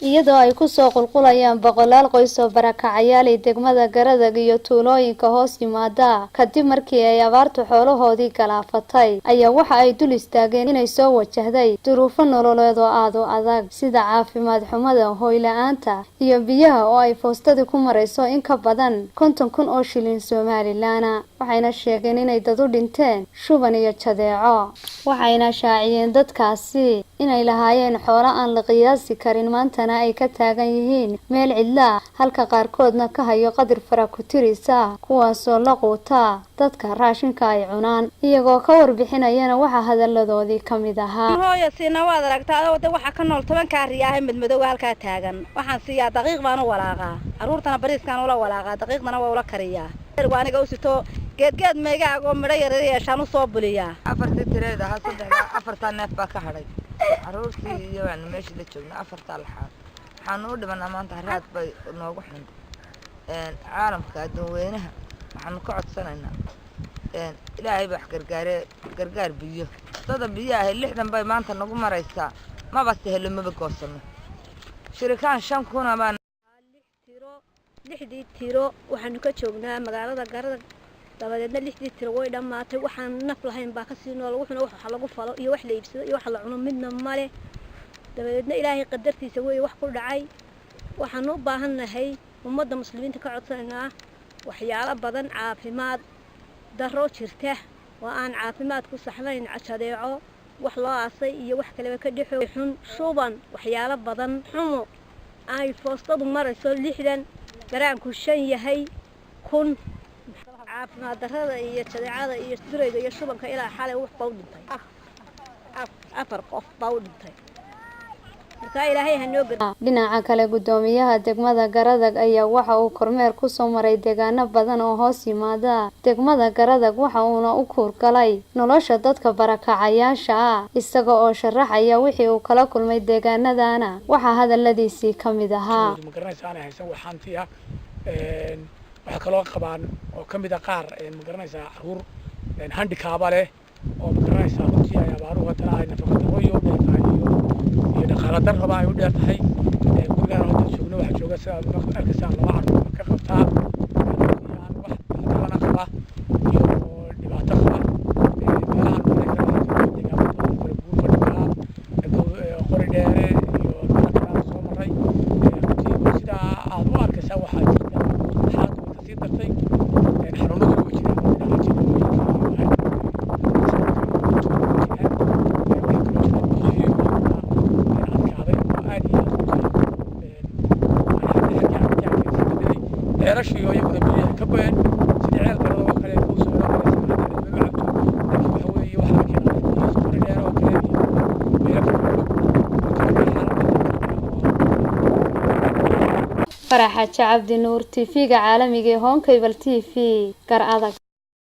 iyadoo ay ku soo qulqulayaan boqolaal qoys oo barakacayaal degmada Garadag iyo tuulooyinka hoos yimaada kadib markii ay abaartu xoolahoodii galaafatay ayaa waxa ay dul istaageen inay soo wajahday duruufo nololeed oo aad u adag sida caafimaad xumada, hoy la'aanta iyo biyaha oo ay foostadu ku marayso in ka badan 50,000 oo shilin Somaliland waxayna sheegeen inay dad u dhinteen shuban iyo jadeeco waxayna shaaciyeen dadkaasi inay lahaayeen xoolo aan la qiyaasi karin maantana ay ka taagan yihiin meel cidla halka qaarkoodna ka hayo qadir fara ku tirisa kuwaas oo la quuta dadka raashinka ay cunaan iyagoo ka warbixinayana waxa hadaladoodii kamid ahaa hooyasiina waad aragtaa waxa ka nool 10 kaariyaha midmadow halka taagan waxaan siiyaa daqiiq baan u walaaqa caruurtana bariiskan ula walaaqa daqiiqdana waa ula kariyaa waaniga u sito geed meegaago midho yar yeeshaan u soo buliyaa afartii tireeda afarta neef baa ka hadhay caruurtii iyo aan meesha la joogna afarta laxaad waxaan u dhimanaa maanta raad bay noogu xun caalamka dadweynaha waxaan ka codsanaynaa ilaahay baa gargaar biyo dad biyaha 60 bay maanta nagu maraysaa ma bas helo ma goosano shirkaan 5,000 baan lixdii tiro waxaanu ka joognaa magaalada Garadag dabadeedna lixdii tiro way dhamaatay waxaan naf lahayn baa ka sii nool wuxuuna wax lagu falo iyo wax la iibsado iyo wax la cuno midna male dabadeedna ilaahay qadartiisa way wax ku dhacay waxaan u baahanahay ummadda muslimiinta ka codsanaa waxyaalo badan caafimaad daro jirta oo aan caafimaad ku saxnayn jadeeco wax loo aasay iyo wax kale ka dhixo xun shuban waxyaalo badan xumo ay foostadu marayso 60 garaanku 5 yahay 1,000 caafimaad darada iyo jadeecada iyo durayga iyo shubanka ilaa xalay wax baa u dhintay afar qof baa u dhintay dhinaca kale gudoomiyaha degmada Garadag ayaa waxa uu kormeer ku soo maray deegaano badan oo hoos yimaada degmada Garadag waxa uu u kuurgalay nolosha dadka barakacayaasha isaga oo sharaxaya wixii uu kala kulmay deegaanadana waxa hadaladiisii kamid ahaa waxa kala qabaan oo kamid ah qaar magaranaysa caruur handicap leh oo magaranaysa runtii ay abaaruhu wadana ay nafaqada hooyo iyo dhaqaaladan raba ay u dheertahay gurigan oo joogno waxa jooga sida arkaysan laba caruur ka qabtaa aan wax kala qaba iyo dhibaato qaba meelahan qori dheere iyo kala soo maray sida aad u arkaysaa waxa رشيو يبغى بيه كبين سنعال كرده وكله يوصل فرحة عبد النور TV عالمي هون كيبل TV Garadag